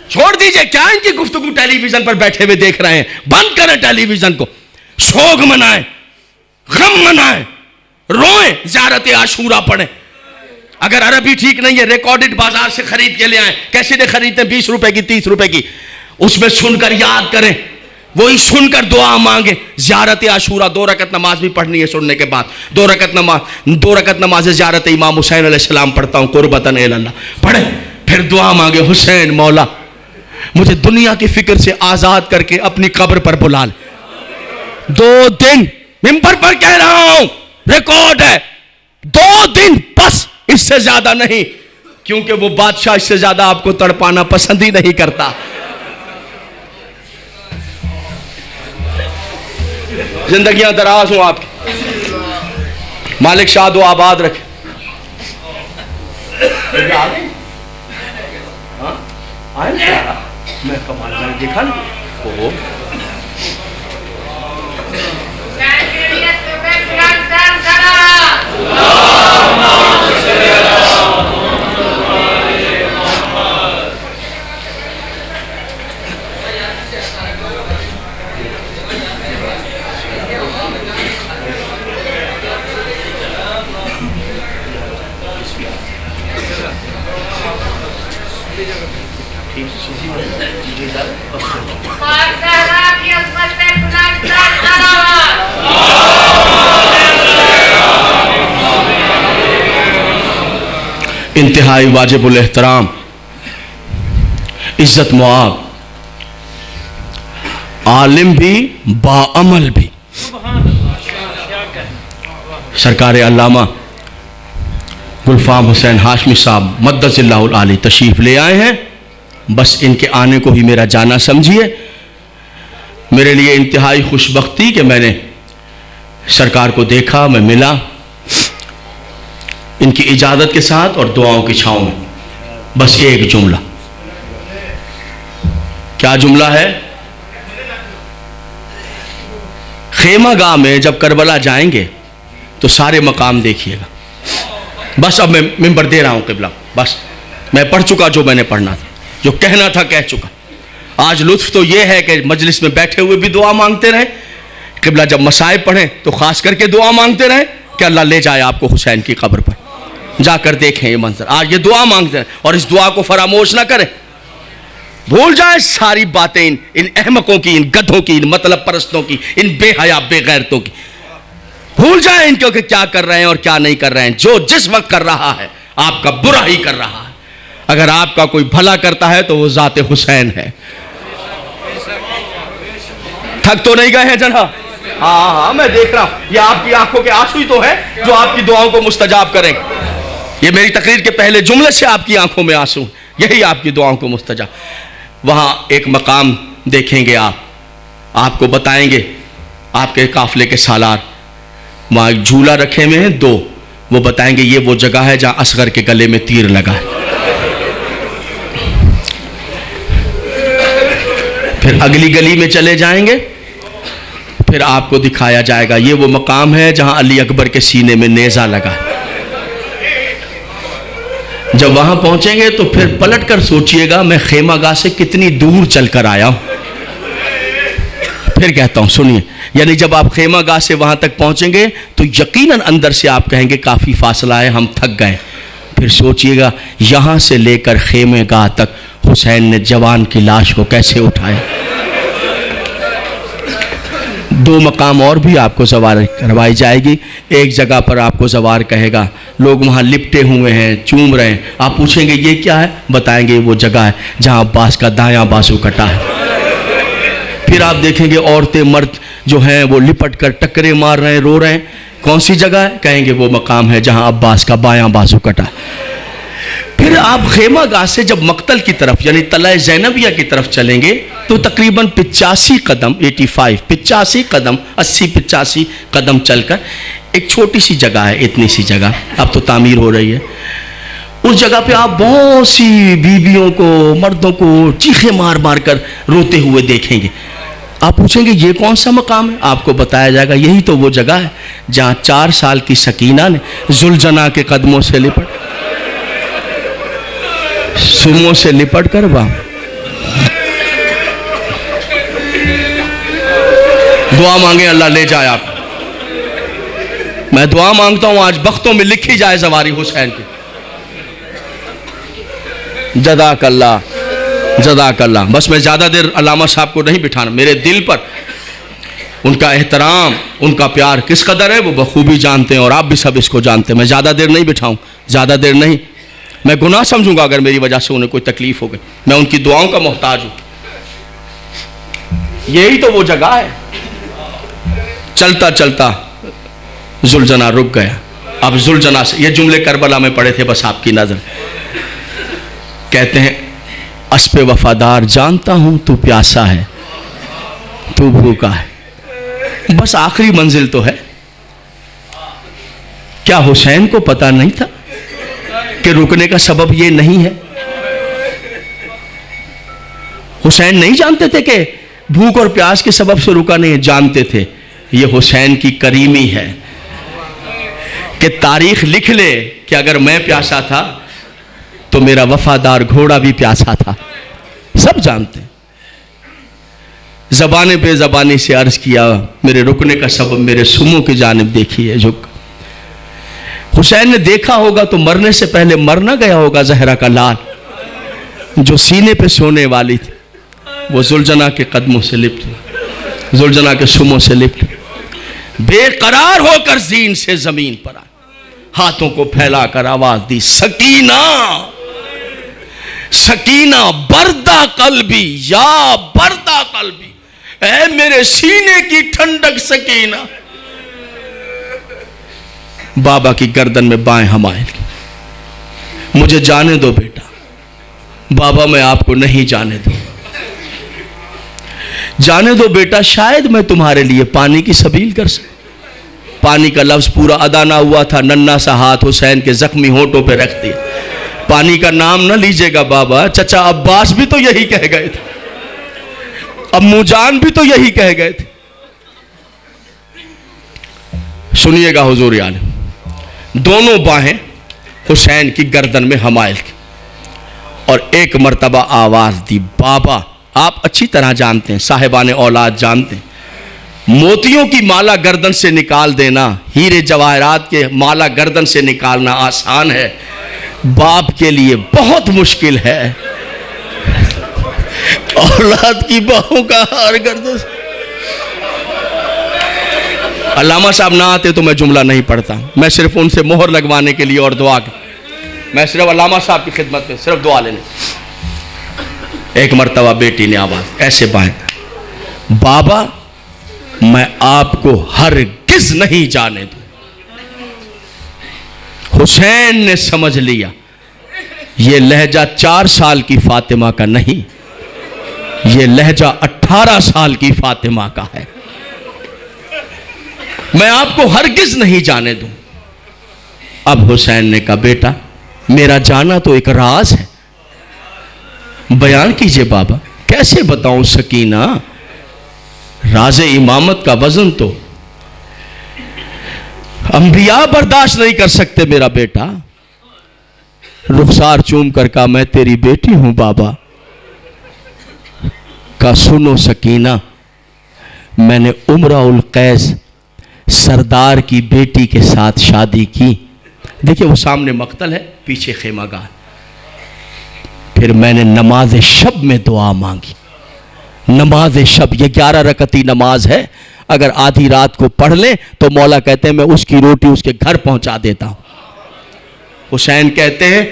چھوڑ دیجئے, کیا ان کی گفتگو ٹیلی ویژن پر بیٹھے ہوئے دیکھ رہے ہیں؟ بند کریں ٹیلی ویژن کو, سوگ منائیں, غم منائیں, روئیں, زیارت عاشورہ پڑھیں. اگر عربی ٹھیک نہیں ہے, ریکارڈڈ بازار سے خرید کے لے آئیں. کیسے خریدتے ہیں؟ 20 روپے کی, 30 روپے کی. اس میں سن کر یاد کریں, وہی سن کر دعا مانگیں. زیارت عاشورہ 2 رکعت نماز بھی پڑھنی ہے سننے کے بعد. 2 رکعت نماز زیارت امام حسین علیہ السلام پڑھتا ہوں قربتاً اللہ. پڑھیں, پھر دعا مانگے, حسین مولا مجھے دنیا کی فکر سے آزاد کر کے اپنی قبر پر بلا لے. 2 دن ممبر پر کہہ رہا ہوں, ریکارڈ ہے, 2 دن بس, اس سے زیادہ نہیں. کیونکہ وہ بادشاہ اس سے زیادہ آپ کو تڑپانا پسند ہی نہیں کرتا. زندگیاں دراز ہوں آپ کی, مالک شاد و آباد رکھے. میں کمال میں نے دیکھا نا, انتہائی واجب الاحترام عزت معاب عالم بھی باعمل بھی سرکار علامہ گلفام حسین ہاشمی صاحب مدث اللہ العالی تشریف لے آئے ہیں. بس ان کے آنے کو ہی میرا جانا سمجھیے. میرے لیے انتہائی خوشبختی کہ میں نے سرکار کو دیکھا, میں ملا ان کی اجازت کے ساتھ اور دعاؤں کی چھاؤں میں. بس ایک جملہ. کیا جملہ ہے؟ خیمہ گاہ میں جب کربلا جائیں گے تو سارے مقام دیکھیے گا. بس اب میں منبر دے رہا ہوں قبلہ. بس میں پڑھ چکا جو میں نے پڑھنا تھا, جو کہنا تھا کہہ چکا. آج لطف تو یہ ہے کہ مجلس میں بیٹھے ہوئے بھی دعا مانگتے رہیں, قبلہ جب مصائب پڑھیں تو خاص کر کے دعا مانگتے رہیں کہ اللہ لے جائے آپ کو حسین کی قبر پر. جا کر دیکھیں یہ منظر. آج یہ دعا مانگتے رہیں اور اس دعا کو فراموش نہ کریں. بھول جائیں ساری باتیں ان احمقوں کی, ان گدھوں کی, ان مطلب پرستوں کی, ان بے حیا بے غیرتوں کی. بھول جائیں ان کو کہ کیا کر رہے ہیں اور کیا نہیں کر رہے ہیں. جو جس وقت کر رہا ہے آپ کا برا ہی کر رہا ہے. اگر آپ کا کوئی بھلا کرتا ہے تو وہ ذات حسین ہے. تھک تو نہیں گئے ہیں جناب؟ ہاں میں دیکھ رہا ہوں. یہ آپ کی آنکھوں کے آنسو ہی تو ہے جو آپ کی دعاؤں کو مستجاب کریں. یہ میری تقریر کے پہلے جملے سے آپ کی آنکھوں میں آنسو, یہی آپ کی دعاؤں کو مستجاب. وہاں ایک مقام دیکھیں گے آپ کو بتائیں گے آپ کے قافلے کے سالار. وہاں ایک جھولا رکھے ہوئے ہیں 2, وہ بتائیں گے یہ وہ جگہ ہے جہاں اصغر کے گلے میں تیر لگا ہے. پھر اگلی گلی میں چلے جائیں گے, پھر آپ کو دکھایا جائے گا یہ وہ مقام ہے جہاں علی اکبر کے سینے میں نیزہ لگا ہے. جب وہاں پہنچیں گے تو پھر پلٹ کر سوچئے گا میں خیمہ گاہ سے کتنی دور چل کر آیا ہوں. پھر کہتا ہوں سنیے, یعنی جب آپ خیمہ گاہ سے وہاں تک پہنچیں گے تو یقیناً اندر سے آپ کہیں گے کافی فاصلہ ہے, ہم تھک گئے. پھر سوچئے گا یہاں سے لے کر خیمہ گاہ تک حسین نے جوان کی لاش کو کیسے اٹھایا. 2 مقام اور بھی آپ کو زوار کروائی جائے گی. ایک جگہ پر آپ کو زوار کہے گا لوگ وہاں لپٹے ہوئے ہیں, چوم رہے ہیں. آپ پوچھیں گے یہ کیا ہے, بتائیں گے وہ جگہ ہے جہاں عباس کا دایاں بازو کٹا ہے. پھر آپ دیکھیں گے عورتیں مرد جو ہیں وہ لپٹ کر ٹکرے مار رہے ہیں, رو رہے ہیں. کون سی جگہ ہے؟ کہیں گے وہ مقام ہے جہاں عباس کا بایاں بازو کٹا ہے. پھر آپ خیمہ گاہ سے جب مقتل کی طرف یعنی تلہ زینبیہ کی طرف چلیں گے تو تقریباً 85 قدم 85 قدم 80-85 قدم چل کر ایک چھوٹی سی جگہ ہے, اتنی سی جگہ, اب تو تعمیر ہو رہی ہے. اس جگہ پہ آپ بہت سی بیویوں کو, مردوں کو چیخیں مار مار کر روتے ہوئے دیکھیں گے. آپ پوچھیں گے یہ کون سا مقام ہے؟ آپ کو بتایا جائے گا یہی تو وہ جگہ ہے جہاں 4 سال کی سکینہ نے ذوالجناح کے قدموں سے لپٹ سموں سے لپٹ کر دعا مانگیں اللہ لے جائے آپ. میں دعا مانگتا ہوں آج بختوں میں لکھی جائے زواری حسین کی. جزاک اللہ جزاک اللہ. بس میں زیادہ دیر علامہ صاحب کو نہیں بٹھانا. میرے دل پر ان کا احترام, ان کا پیار کس قدر ہے وہ بخوبی جانتے ہیں اور آپ بھی سب اس کو جانتے ہیں. میں زیادہ دیر نہیں بٹھاؤں, زیادہ دیر نہیں. میں گناہ سمجھوں گا اگر میری وجہ سے انہیں کوئی تکلیف ہو گئی. میں ان کی دعاؤں کا محتاج ہوں. یہی تو وہ جگہ ہے. چلتا چلتا ذوالجناح رک گیا. اب ذوالجناح سے یہ جملے کربلا میں پڑے تھے, بس آپ کی نظر. کہتے ہیں اسب وفادار جانتا ہوں تو پیاسا ہے, تو بھوکا ہے, بس آخری منزل تو ہے. کیا حسین کو پتا نہیں تھا کہ رکنے کا سبب یہ نہیں ہے؟ حسین نہیں جانتے تھے کہ بھوک اور پیاس کے سبب سے رکا نہیں, جانتے تھے یہ حسین کی کریمی ہے کہ تاریخ لکھ لے کہ اگر میں پیاسا تھا تو میرا وفادار گھوڑا بھی پیاسا تھا. سب جانتے ہیں. زبان بے زبانی سے عرض کیا میرے رکنے کا سبب میرے سموں کی جانب دیکھیے جھک. حسین نے دیکھا ہوگا تو مرنے سے پہلے مر نہ گیا ہوگا زہرا کا لال. جو سینے پہ سونے والی تھی وہ زلجنا کے قدموں سے لپٹ، زلجنا کے سموں سے لپٹ، بے قرار ہو کر زین سے زمین پر آئی، ہاتھوں کو پھیلا کر آواز دی، سکینہ سکینہ بردہ قلبی، یا بردہ قلبی، اے میرے سینے کی ٹھنڈک سکینہ۔ بابا کی گردن میں بائیں حمائل کی، مجھے جانے دو بیٹا، بابا میں آپ کو نہیں جانے دوں، جانے دو بیٹا، شاید میں تمہارے لیے پانی کی سبیل کر سکوں۔ پانی کا لفظ پورا ادا نہ ہوا تھا، ننھا سا ہاتھ حسین کے زخمی ہونٹوں پہ رکھ دیا۔ پانی کا نام نہ لیجئے گا بابا، چچا عباس بھی تو یہی کہہ گئے تھے، امو جان بھی تو یہی کہہ گئے تھے۔ سنیے گا حضور عالم، دونوں باہیں حسین کی گردن میں حمائل کی اور ایک مرتبہ آواز دی، بابا آپ اچھی طرح جانتے ہیں، صاحبان اولاد جانتے ہیں، موتیوں کی مالا گردن سے نکال دینا، ہیرے جواہرات کے مالا گردن سے نکالنا آسان ہے، باپ کے لیے بہت مشکل ہے اولاد کی باہوں کا ہار گردن سے۔ علامہ صاحب نہ آتے تو میں جملہ نہیں پڑھتا، میں صرف ان سے مہر لگوانے کے لیے اور دعا کی، میں صرف علامہ صاحب کی خدمت میں صرف دعا لینے۔ ایک مرتبہ بیٹی نے آواز ایسے بائیں، بابا میں آپ کو ہرگز نہیں جانے دوں۔ حسین نے سمجھ لیا یہ لہجہ 4 سال کی فاطمہ کا نہیں، یہ لہجہ 18 سال کی فاطمہ کا ہے، میں آپ کو ہرگز نہیں جانے دوں۔ اب حسین نے کہا بیٹا میرا جانا تو ایک راز ہے، بیان کیجئے بابا۔ کیسے بتاؤں سکینہ، راز امامت کا وزن تو انبیاء برداشت نہیں کر سکتے میرا بیٹا۔ رخسار چوم کر کہا میں تیری بیٹی ہوں بابا۔ کہا سنو سکینہ، میں نے امرا القیس سردار کی بیٹی کے ساتھ شادی کی، دیکھیں وہ سامنے مقتل ہے پیچھے خیمہ گاہ، پھر میں نے نماز شب میں دعا مانگی۔ نماز شب یہ 11 رکعتی نماز ہے، اگر آدھی رات کو پڑھ لیں تو مولا کہتے ہیں میں اس کی روٹی اس کے گھر پہنچا دیتا ہوں۔ حسین کہتے ہیں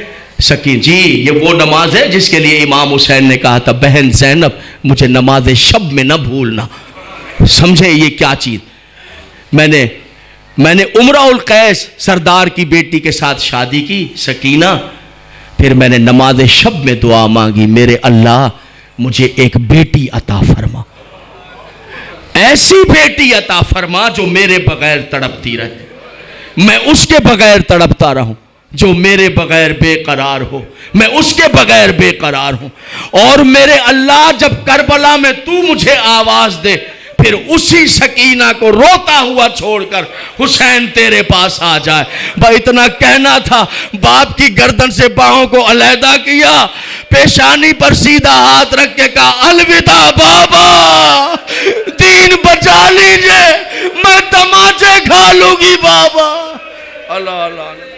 سکین جی یہ وہ نماز ہے جس کے لیے امام حسین نے کہا تھا بہن زینب مجھے نماز شب میں نہ بھولنا۔ سمجھے یہ کیا چیز، میں نے امرا القیس سردار کی بیٹی کے ساتھ شادی کی سکینہ، پھر میں نے نماز شب میں دعا مانگی میرے اللہ مجھے ایک بیٹی عطا فرما، ایسی بیٹی عطا فرما جو میرے بغیر تڑپتی رہے، میں اس کے بغیر تڑپتا رہوں، جو میرے بغیر بے قرار ہو میں اس کے بغیر بے قرار ہوں، اور میرے اللہ جب کربلا میں تو مجھے آواز دے پھر اسی سکینہ کو روتا ہوا چھوڑ کر حسین تیرے پاس آ جائے۔ بھائی اتنا کہنا تھا، باپ کی گردن سے باہوں کو علیحدہ کیا، پیشانی پر سیدھا ہاتھ رکھ کے کہا الوداع بابا، دین بچا لیجئے، میں تماچے کھا لوں گی بابا۔ اللہ اللہ